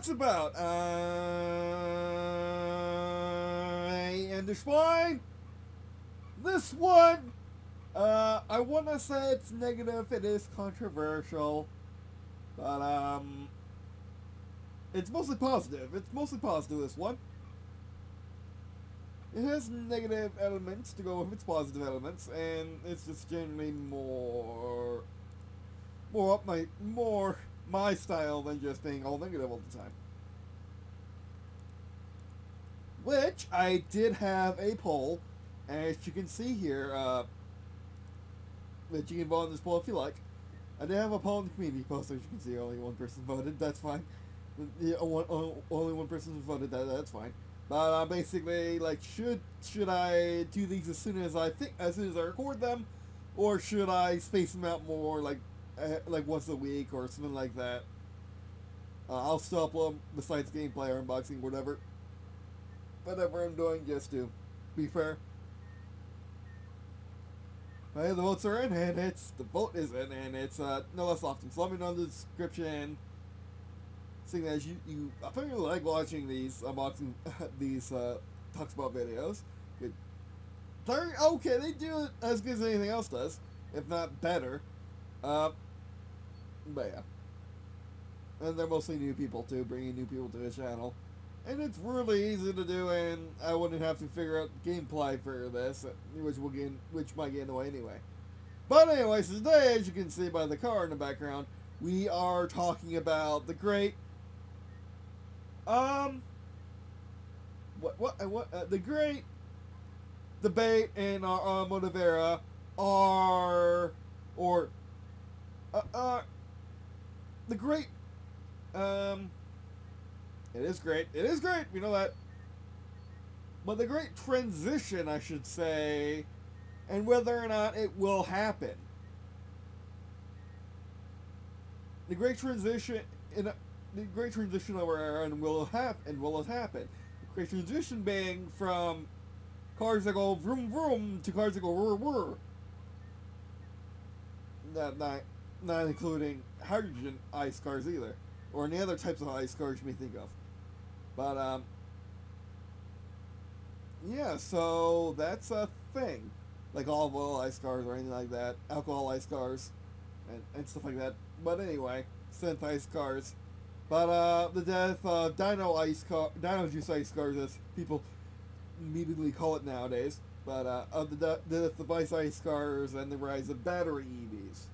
talks about. And Swine. This one, I want to say it's negative. It is controversial, but it's mostly positive. It's mostly positive. This one. It has negative elements to go with its positive elements, and it's just generally more up my style than just being all negative all the time. Which I did have a poll, as you can see here, that you can vote on this poll if you like. I did have a poll in the community post, as you can see. Only one person voted. That's fine. Only one person voted. That's fine. But basically, like, should I do these as soon as I record them, or should I space them out more, like once a week or something like that? I'll still upload besides gameplay or unboxing, whatever I'm doing, just to be fair. But the votes are in, and the vote is in, and it's no less often. So let me know in the description. Seeing as you apparently like watching these unboxing these talks about videos. They're okay. They do it as good as anything else does, if not better. But yeah, and they're mostly new people too, bringing new people to the channel, and it's really easy to do. And I wouldn't have to figure out gameplay for this, which might get in the way anyway. But anyways, today, as you can see by the car in the background, we are talking about the great. The great debate in our automotive era the great, it is great, we know that, but the great transition, I should say, and whether or not it will happen. The great transition of our era, and will it happen? The great transition being from cars that go vroom vroom to cars that go whir whir. Not including hydrogen ice cars either, or any other types of ice cars you may think of. But yeah, so that's a thing, like olive oil ice cars or anything like that, alcohol ice cars, and stuff like that. But anyway, synth ice cars. But the death of dino juice ice cars, as people immediately call it nowadays. But of the death of ice cars and the rise of battery EVs,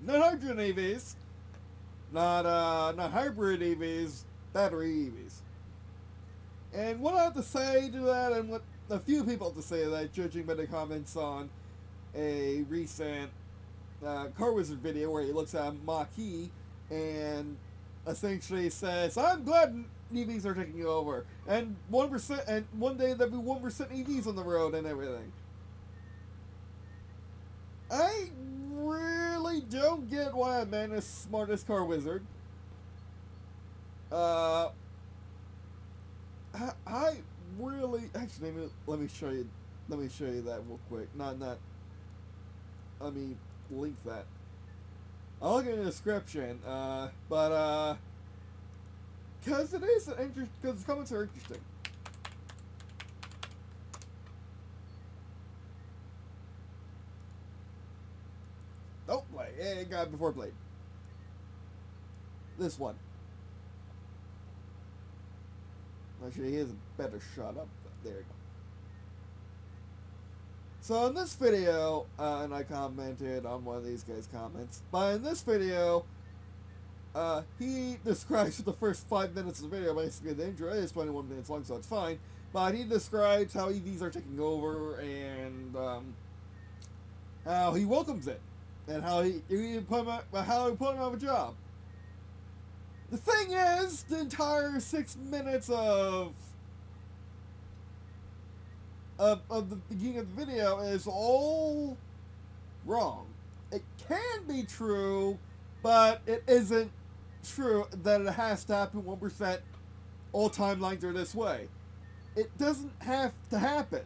not hydrogen EVs, not hybrid EVs, battery EVs. And what I have to say to that, and what a few people have to say to that, judging by the comments on a recent Car Wizard video where he looks at a Mach-E and essentially says, "I'm glad EVs are taking over, and 1%, and one day there'll be 1% EVs on the road and everything." I really don't get why a man as smart as Car Wizard. I really actually let me show you that real quick. Not let me link that. I'll look in the description, but because it is an because the comments are interesting. Oh, Blade. Yeah, got it before Blade. This one. Actually, here's a better shot up. There you go. So in this video, and I commented on one of these guys' comments, but in this video, he describes the first 5 minutes of the video, basically the intro is 21 minutes long, so it's fine, but he describes how EVs are taking over, and how he welcomes it, and how he put him out of a job. The thing is, the entire 6 minutes of the beginning of the video is all wrong. It can be true, but it isn't true that it has to happen 1%. All timelines are this way. It doesn't have to happen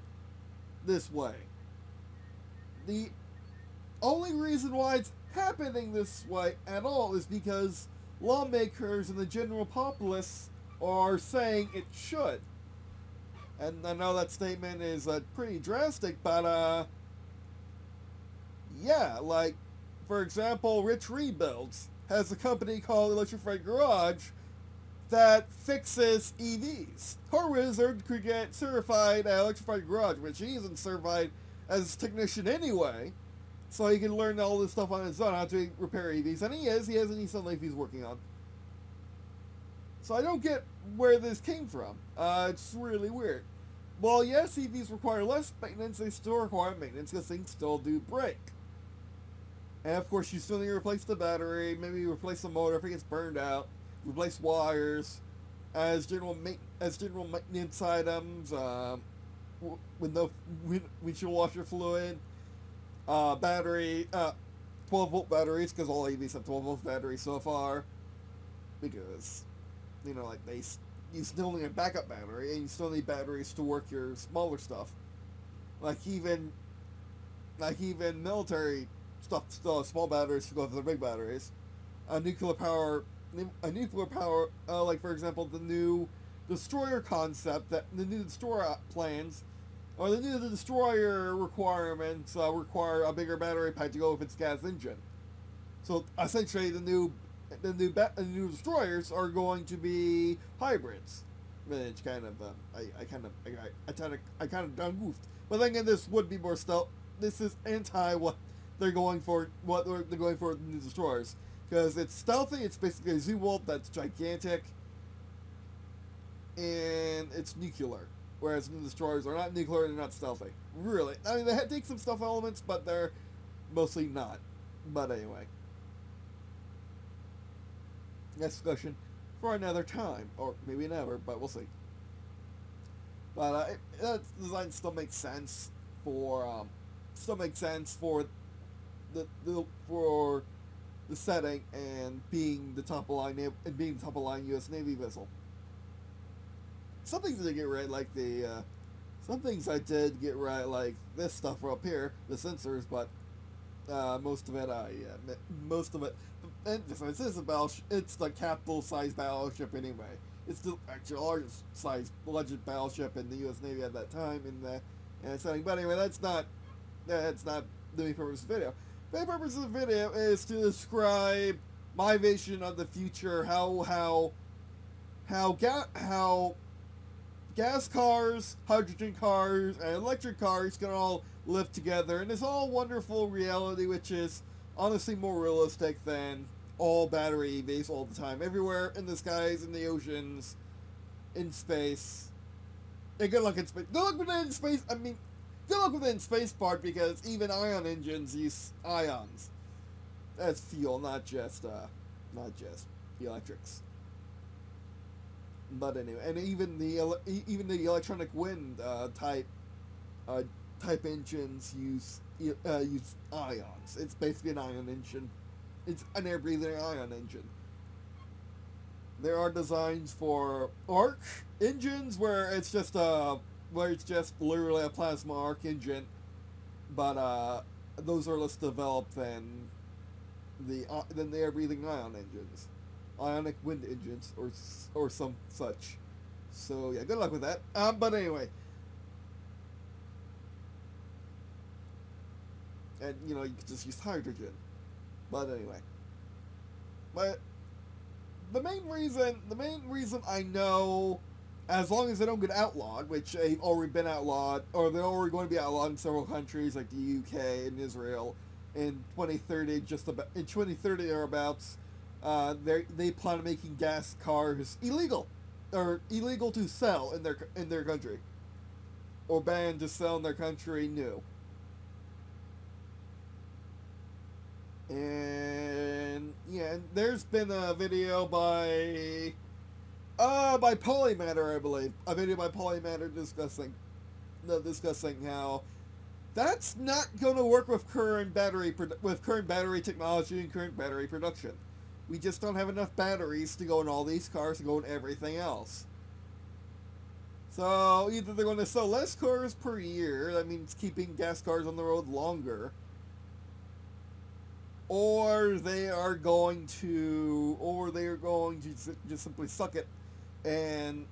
this way. The only reason why it's happening this way at all is because lawmakers and the general populace are saying it should. And I know that statement is pretty drastic, but yeah, like, for example, Rich Rebuilds has a company called Electrified Garage that fixes EVs. Car Wizard could get certified at Electrified Garage, which he isn't certified as a technician anyway, so he can learn all this stuff on his own, how to repair EVs, and he has a Nissan Leaf he's working on. So I don't get where this came from. It's really weird. Well, yes, EVs require less maintenance, they still require maintenance because things still do break. And of course, you still need to replace the battery, maybe replace the motor if it gets burned out, replace wires, as general maintenance items, with no windshield washer fluid, battery, 12-volt batteries, because all EVs have 12-volt batteries so far, because, you know, like, you still need a backup battery, and you still need batteries to work your smaller stuff. Like even military stuff still has small batteries to go with the big batteries. Nuclear power, like for example, the new destroyer concept, that the new destroyer plans, or the new destroyer requirements require a bigger battery pack to go with its gas engine. So essentially, the new destroyers are going to be hybrids, which kind of I kind of done goofed. But then again, this would be more stealth. This is anti what they're going for. What they're going for with the new destroyers, because it's stealthy. It's basically a Z-Wolf that's gigantic, and it's nuclear. Whereas new destroyers are not nuclear and they're not stealthy. Really, I mean, they take some stealth elements, but they're mostly not. But anyway. Discussion for another time, or maybe never, but we'll see. But that design still makes sense for the setting and being the top of line U.S. Navy vessel. Some things I did get right, like some things I did get right, like this stuff up here, the sensors, but most of it. And it's the capital size battleship anyway. It's the actual largest size alleged battleship in the U.S. Navy at that time in the setting. But anyway, that's not the main purpose of the video. The main purpose of the video is to describe my vision of the future. How gas cars, hydrogen cars, and electric cars can all live together in this all wonderful reality, which is honestly more realistic than all battery EVs all the time, everywhere, in the skies, in the oceans, in space. And good luck in space. Good luck with it in space. I mean, good luck with the in space part, because even ion engines use ions as fuel, not just electrics. But anyway, and even the electronic wind type engines use ions. It's basically an ion engine. It's an air-breathing ion engine. There are designs for arc engines where it's just literally a plasma arc engine, but those are less developed than the air-breathing ion engines, ionic wind engines, or some such. So yeah, good luck with that. But anyway. And, you know, you could just use hydrogen. But anyway. But the main reason I know, as long as they don't get outlawed, which they've already been outlawed, or they're already going to be outlawed in several countries like the UK and Israel in 2030, in 2030 thereabouts, they plan on making gas cars illegal, or illegal to sell in their country, or banned to sell in their country new. And yeah, there's been a video by Polymatter, I believe. A video by Polymatter discussing how that's not going to work with current battery technology and current battery production. We just don't have enough batteries to go in all these cars to go in everything else. So either they're going to sell less cars per year, that means keeping gas cars on the road longer, or they are going to, just simply suck it and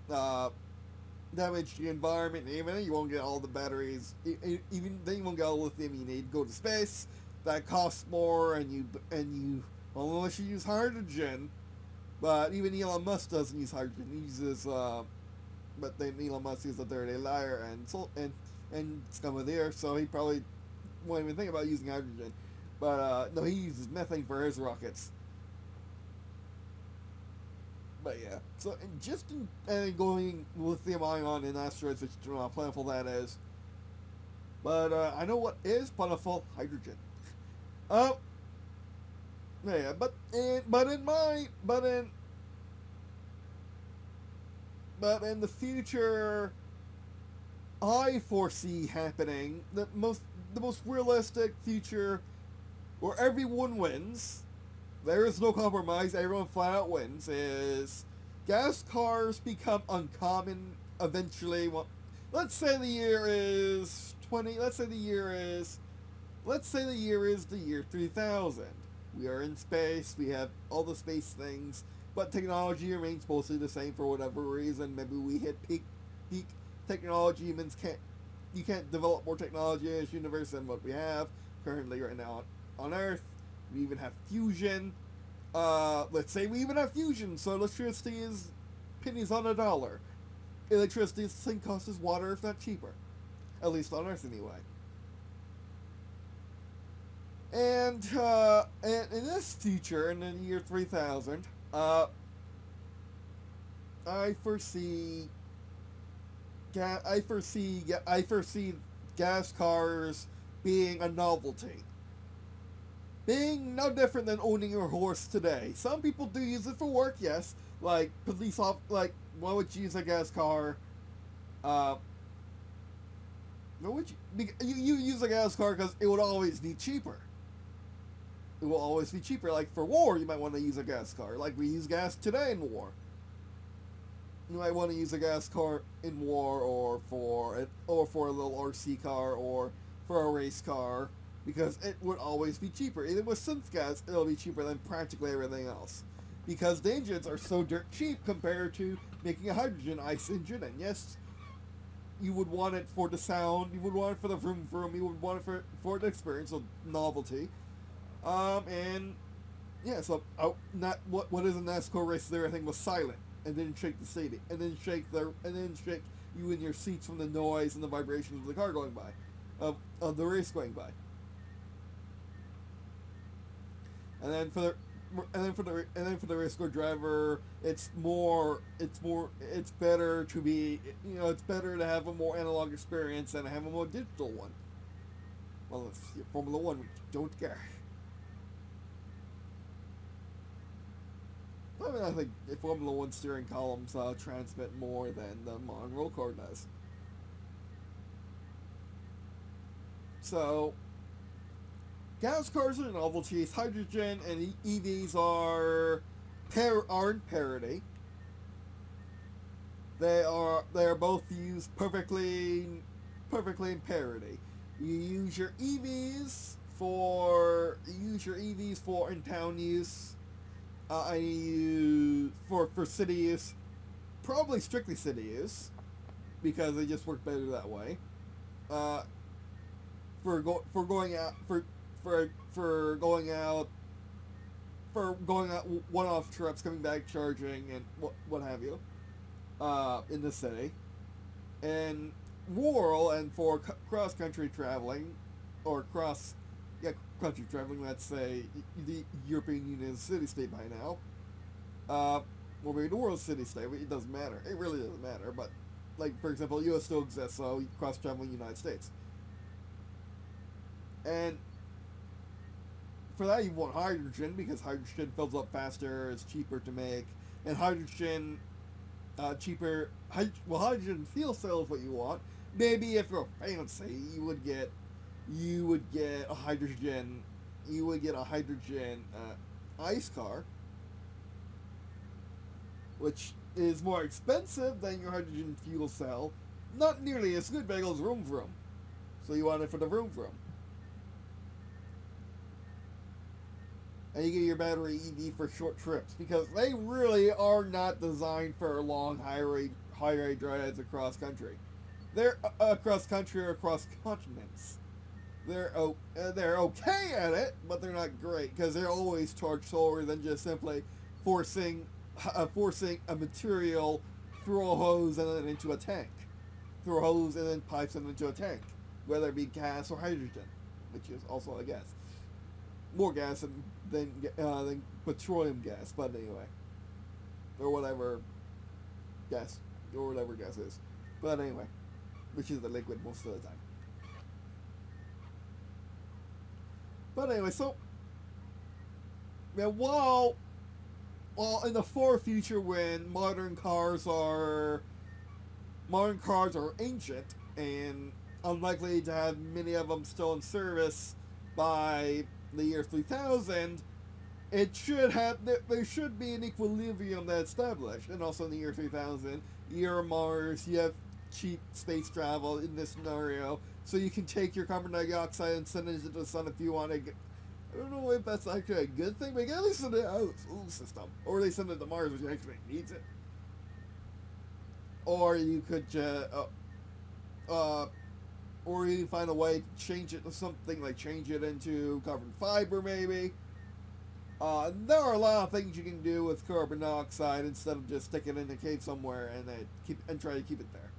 damage the environment. And even then, you won't get all the batteries. Even then, you won't get all the lithium you need. Go to space. That costs more, and you well, unless you use hydrogen. But even Elon Musk doesn't use hydrogen. He uses, but then Elon Musk is a dirty liar and scum of the earth, so he probably won't even think about using hydrogen. But no, he uses methane for his rockets. But yeah, so and going lithium ion in asteroids, which you know how plentiful that is. But I know what is plentiful: hydrogen. Oh, yeah, but in the future, I foresee happening the most realistic future where everyone wins. There is no compromise. Everyone flat out wins. Is gas cars become uncommon eventually? Well, let's say the year is 20. Let's say the year is the year 3000. We are in space. We have all the space things, but technology remains mostly the same for whatever reason. Maybe we hit peak technology. You can't develop more technology in this universe than what we have currently right now on Earth. We even have fusion. Let's say we even have fusion, so electricity is pennies on a dollar. Electricity is the same cost as water, if not cheaper. At least on Earth, anyway. And in this future, in the year 3000, I foresee gas cars being a novelty. Being no different than owning your horse today. Some people do use it for work, yes. Like why would you use a gas car? Why would you use a gas car because it would always be cheaper. It will always be cheaper. Like for war, you might want to use a gas car. Like we use gas today in war. You might want to use a gas car in war, or for a little RC car, or for a race car, because it would always be cheaper. Even with synth gas, it'll be cheaper than practically everything else, because the engines are so dirt cheap compared to making a hydrogen ICE engine. And yes, you would want it for the sound, you would want it for the vroom vroom, you would want it for the experience of novelty. And yeah, so what is a NASCAR race? Everything was silent, and didn't shake the city, and then shake you in your seats from the noise and the vibrations of the car going by, of the race going by. And then for the race car driver, it's better to be, it's better to have a more analog experience than to have a more digital one. Well, it's Formula One, we don't care. I mean, I think Formula One steering columns transmit more than the modern roll car does. So, gas cars are novelties. Hydrogen and EVs are in parity. They are both used perfectly in parity. You use your EVs for in-town use. For city use, probably strictly city use, because they just work better that way. For going out one-off trips, coming back, charging, and what have you, in the city, and rural, and for cross-country traveling, or country traveling, let's say the European Union is a city-state by now, or maybe the world's city-state, it doesn't matter. It really doesn't matter, but, like, for example, the US still exists, so cross-traveling United States. And for that, you want hydrogen, because hydrogen fills up faster, it's cheaper to make, and hydrogen, hydrogen fuel cell is what you want. Maybe if you're fancy, you would get a hydrogen ice car, which is more expensive than your hydrogen fuel cell. Not nearly as good, but it goes vroom vroom. So you want it for the vroom vroom. and you get your battery EV for short trips, because they really are not designed for long high rate drives across country. They're across country or across continents. They're okay at it, but they're not great because they're always charged slower than just simply forcing a material through a hose and then into a tank, through a hose and then pipes it into a tank, whether it be gas or hydrogen, which is also a gas, more gas than petroleum gas, but anyway, or whatever gas is, but anyway, which is the liquid most of the time. But anyway, so yeah, while in the far future when modern cars are ancient and unlikely to have many of them still in service by the year 3000, there should be an equilibrium that's established. And also in the year 3000, you're Mars, you have cheap space travel in this scenario, so you can take your carbon dioxide and send it into the sun if you want to. I don't know if that's actually a good thing, but you can at least send it out of the solar system, or they send it to Mars, which actually needs it. Or you could or you find a way to change it to something, like change it into carbon fiber, maybe. There are a lot of things you can do with carbon dioxide instead of just stick it in a cave somewhere and try to keep it there.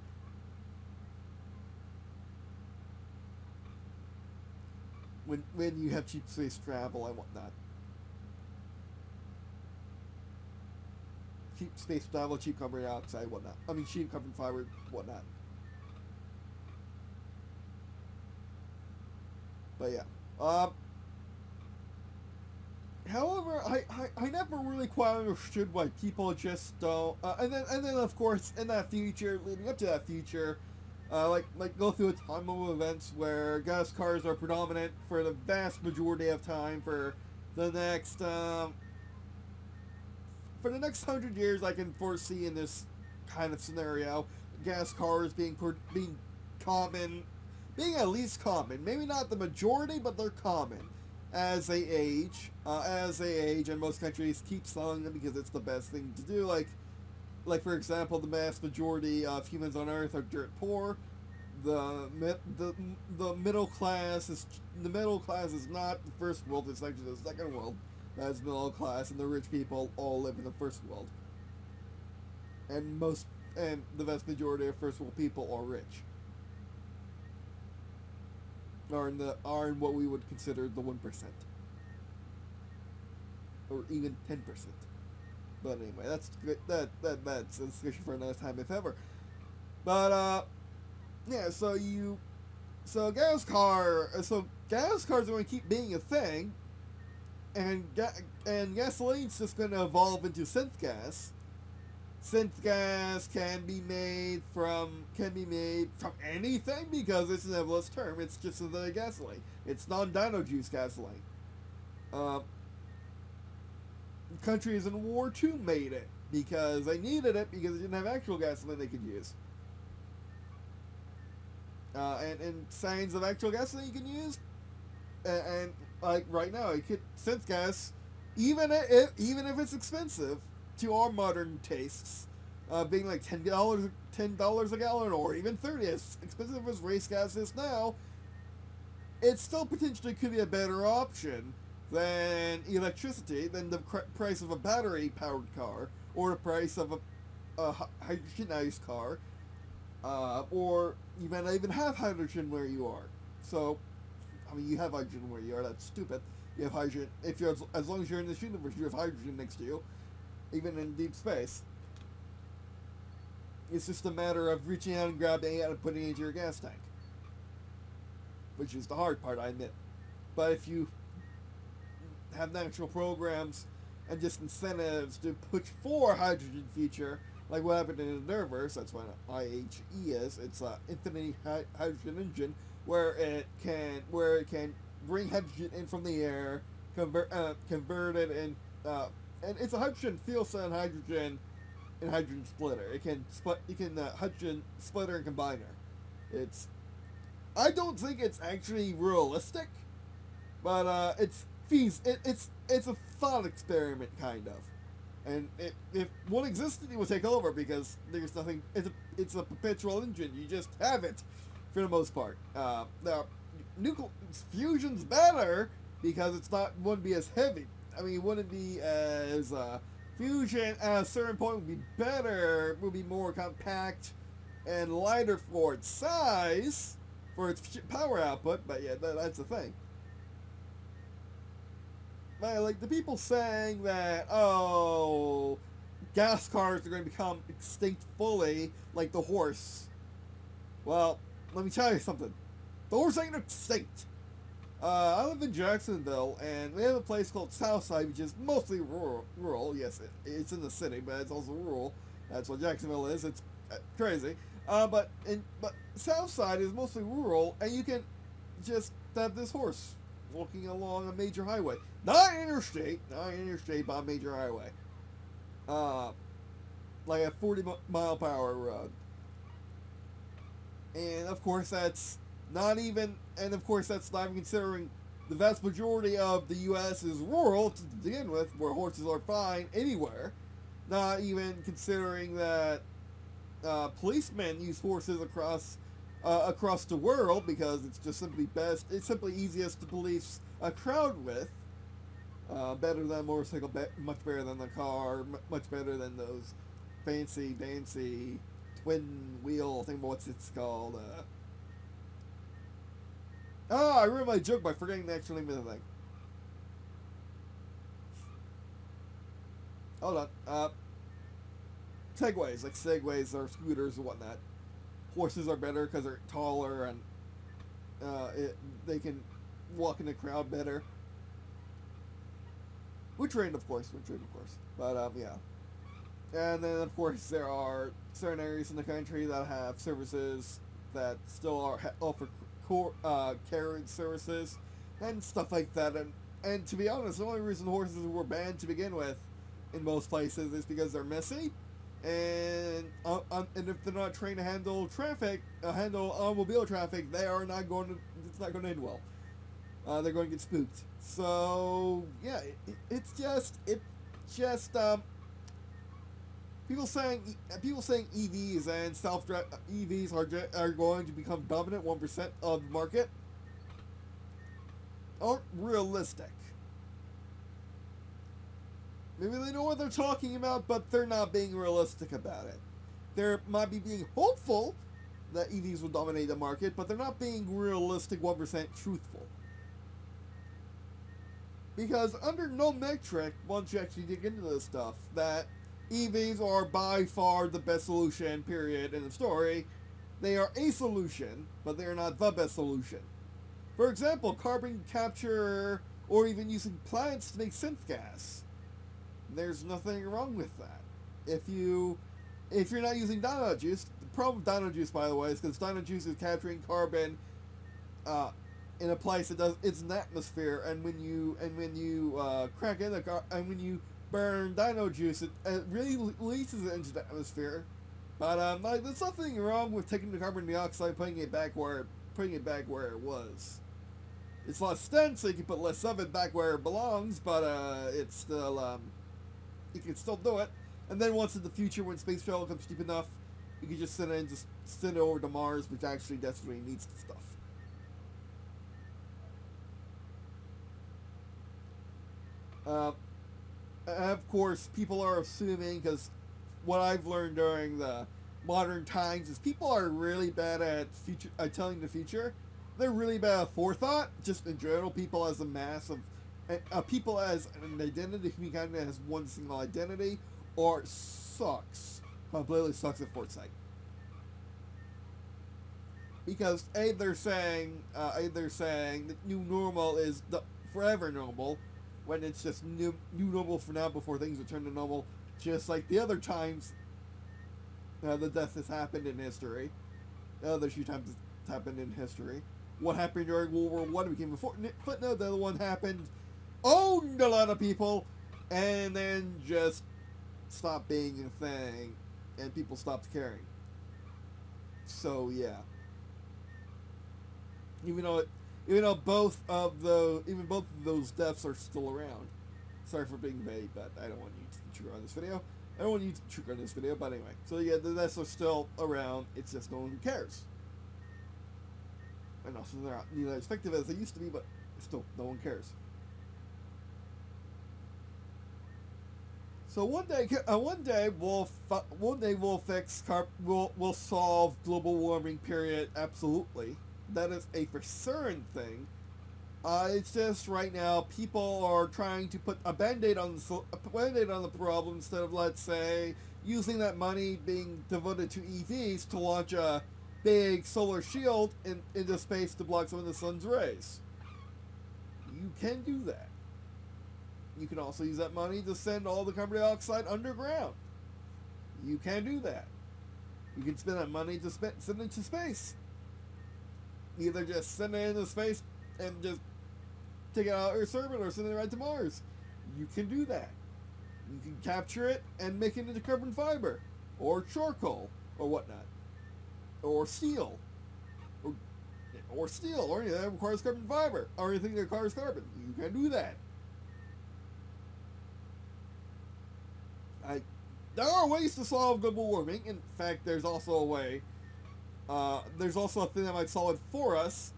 When you have cheap space travel and whatnot. Cheap space travel, cheap carbon dioxide, whatnot. I mean, cheap carbon fiber, whatnot. But yeah. However, I never really quite understood why people just don't. And then of course in that future, leading up to that future, like go through a time of events where gas cars are predominant for the vast majority of time for the next 100 years. I can foresee in this kind of scenario gas cars being common, being at least common, maybe not the majority, but they're common as they age, and most countries keep selling them because it's the best thing to do. Like for example, the vast majority of humans on Earth are dirt poor. The middle class is not the first world; it's actually the second world. That's middle class, and the rich people all live in the first world. And the vast majority of first world people are rich. Are in what we would consider the 1%, or even 10%. But anyway, that's good. That's a discussion for another time, if ever. But yeah. So gas cars are going to keep being a thing, and gasoline's just going to evolve into synth gas. Synth gas can be made from anything because it's an nebulous term. It's just another gasoline. It's non-dino juice gasoline. Countries in War II made it because they needed it because they didn't have actual gasoline they could use. And signs of actual gasoline you can use, and like right now, synth gas, even if it's expensive to our modern tastes, being like $10 a gallon, or even $30, as expensive as race gas is now, it still potentially could be a better option than electricity, than the price of a battery-powered car, or the price of a hydrogenized car, or you might not even have hydrogen where you are. So, I mean, you have hydrogen where you are. That's stupid. You have hydrogen as long as you're in this universe, you have hydrogen next to you, even in deep space. It's just a matter of reaching out and grabbing it and putting it into your gas tank, which is the hard part, I admit. But if you have natural programs and just incentives to push for a hydrogen future, like what happened in the Nerverse, that's what IHE is. It's an infinity hydrogen engine where it can bring hydrogen in from the air, convert it in, and it's a hydrogen fuel cell and hydrogen splitter. It can hydrogen splitter and combiner. I don't think it's actually realistic, but it's a thought experiment, kind of. And if one existed, it would take over because there's nothing. It's a perpetual engine. You just have it for the most part. Now, nuclear fusion's better because it's not wouldn't be as heavy. I mean, it wouldn't be as fusion at a certain point would be better. Would be more compact and lighter for its size, for its power output. But yeah, that's the thing. Like the people saying that, oh, gas cars are going to become extinct fully, like the horse. Well, let me tell you something. The horse ain't extinct. I live in Jacksonville, and we have a place called Southside, which is mostly rural. Yes, it's in the city, but it's also rural. That's what Jacksonville is. It's crazy. But Southside is mostly rural, and you can just have this horse walking along a major highway. Not interstate, but a major highway. Like a 40-mile-per-hour road. And of course that's not even considering the vast majority of the U.S. is rural to begin with, where horses are fine anywhere. Not even considering that policemen use horses across the world because it's just simply best. It's simply easiest to police a crowd with. Better than a motorcycle, much better than the car, much better than those fancy, dancy twin wheel thing. What's it's called? I ruined my joke by forgetting the actual name of the thing. Hold on. Segways, like segways or scooters and whatnot. Horses are better because they're taller and they can walk in the crowd better. We're trained, of course. But, yeah. And then, of course, there are certain areas in the country that have services that still offer carriage services and stuff like that. And to be honest, the only reason horses were banned to begin with in most places is because they're messy. And if they're not trained to handle automobile traffic, it's not going to end well. They're going to get spooked. So yeah, it's just people saying EVs and EVs are going to become dominant 1% of the market aren't realistic. Maybe they know what they're talking about, but they're not being realistic about it. They might be being hopeful that EVs will dominate the market, but they're not being realistic 1% truthful. Because under no metric, once you actually dig into this stuff, that EVs are by far the best solution, period, in the story. They are a solution, but they are not the best solution. For example, carbon capture, or even using plants to make synth gas. There's nothing wrong with that. If you're not using dino juice, the problem with dino juice, by the way, is because dino juice is capturing carbon in a place that it's an atmosphere, and when you crack in and when you burn dino juice, it really releases it into the atmosphere. But there's nothing wrong with taking the carbon dioxide, putting it back where it was. It's less dense, so you can put less of it back where it belongs, but it's still you can still do it. And then once in the future, when space travel becomes cheap enough, you can just send it over to Mars, which actually desperately needs the stuff. Of course, people are assuming, because what I've learned during the modern times is people are really bad at telling the future. They're really bad at forethought, just in general. People as a mass of people as an identity, humankind has one single identity, or completely sucks at foresight. Because they're saying that new normal is the forever normal, when it's just new normal for now before things return to normal, just like the other times the death has happened in history. The other few times it's happened in history. What happened during World War One became a footnote. The other one happened, owned a lot of people, and then just stopped being a thing, and people stopped caring. So yeah. Even though both of those deaths are still around. Sorry for being vague, but I don't want you to trigger on this video. I don't want you to trigger on this video, but anyway. So yeah, the nests are still around. It's just no one who cares. And also they're not nearly as effective as they used to be, but still no one cares. So one day we'll solve global warming. Period. Absolutely, that is a for certain thing. It's just right now people are trying to put a band-aid on the problem instead of, let's say, using that money being devoted to EVs to launch a big solar shield into space to block some of the sun's rays. You can do that. You can also use that money to send all the carbon dioxide underground. You can do that. You can spend that money to send it into space. Either just send it into space and just take it out of Earth's orbit, or send it right to Mars. You can do that. You can capture it and make it into carbon fiber, or charcoal, or whatnot, or steel, or anything that requires carbon fiber, or anything that requires carbon. You can do that. There are ways to solve global warming. In fact, there's also a way. There's also a thing that might solve it for us.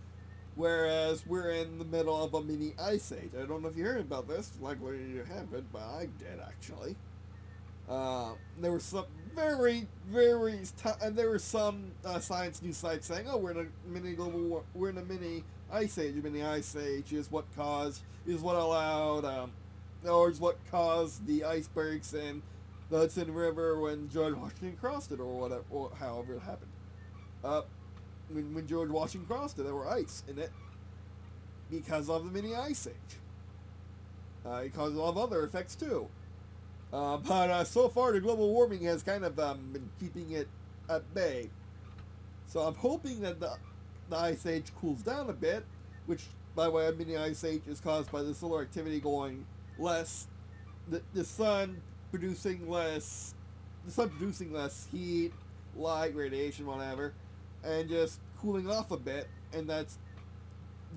Whereas we're in the middle of a mini ice age. I don't know if you heard about this. Likely you haven't, but I did actually. There were some there were some science news sites saying, "Oh, we're in a mini ice age. A mini ice age is what allowed, or is what caused the icebergs in the Hudson River when George Washington crossed it, or whatever, or however it happened." When George Washington crossed it, there were ice in it because of the mini ice age. It caused a lot of other effects too. But so far, the global warming has kind of been keeping it at bay. So I'm hoping that the ice age cools down a bit, which, by the way, a mini ice age is caused by the solar activity going less, the sun producing less heat, light, radiation, whatever, and just cooling off a bit, and that's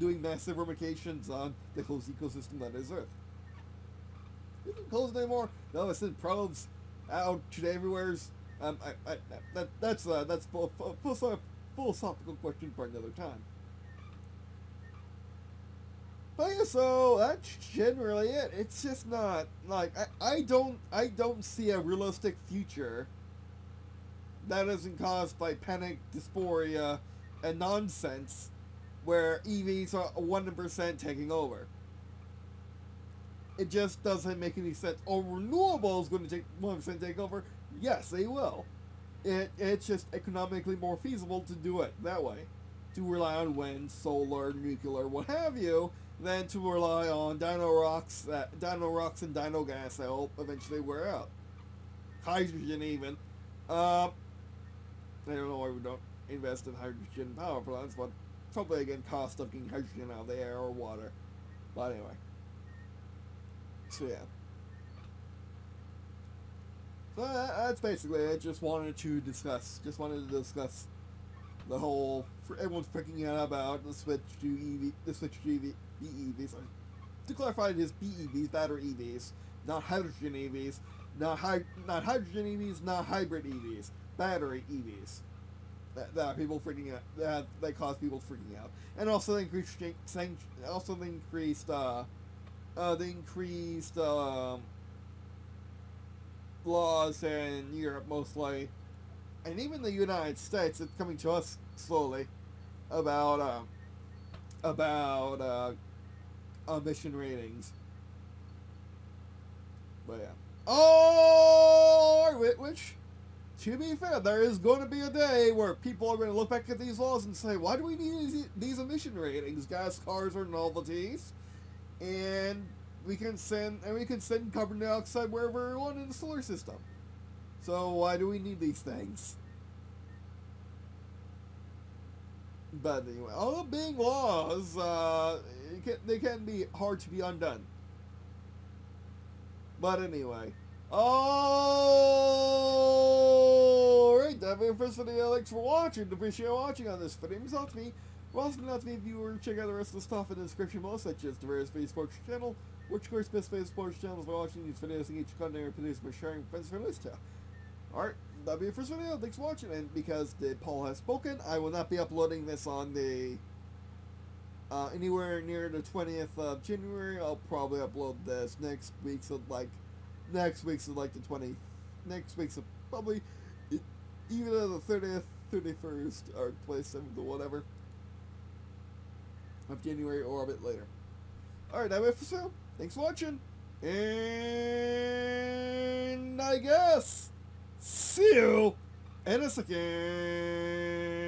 doing massive ramifications on the close ecosystem that is Earth. We don't close it anymore. No, it's in probes out to everywhere's. That's a philosophical question for another time. But yeah, so that's generally it. It's just not like I don't see a realistic future that isn't caused by panic, dysphoria, and nonsense, where EVs are 100% taking over. It just doesn't make any sense. Or renewables going to take 100% take over? Yes, they will. It's just economically more feasible to do it that way, to rely on wind, solar, nuclear, what have you, than to rely on dino rocks and dino gas that will eventually wear out. Hydrogen even. I don't know why we don't invest in hydrogen power plants, but probably again cost of getting hydrogen out of the air or water. But anyway. So yeah. So that's basically it. Just wanted to discuss the whole. Everyone's freaking out about the switch to BEVs. To clarify, it is BEVs, battery EVs, not hydrogen EVs, not hydrogen EVs, not hybrid EVs. Battery EVs that are people freaking out, that cause people freaking out, and also the increased laws in Europe mostly, and even the United States. It's coming to us slowly about emission ratings. But yeah. Oh, which. To be fair, there is going to be a day where people are going to look back at these laws and say, why do we need these emission ratings? Gas cars are novelties, and we can send carbon dioxide wherever we want in the solar system. So why do we need these things? But anyway, all being laws, they can be hard to be undone. But anyway. Alright, that's it for this video. Thanks for watching. Appreciate watching on this video. It means a lot to me. Well, it's not to me if you were check out the rest of the stuff in the description below, such as the various Facebook channel, which of course best way to support this channel is by watching these videos and each content are produced by sharing with friends for this too. Alright, that'll be it for this video. Thanks for watching, and because the poll has spoken, I will not be uploading this on the anywhere near the 20th of January. I'll probably upload this next week, so like the 20th, next week's probably either the 30th, 31st, or 27th, or whatever of January, or a bit later. Alright, that's it for now. Thanks for watching, and I guess see you in a second.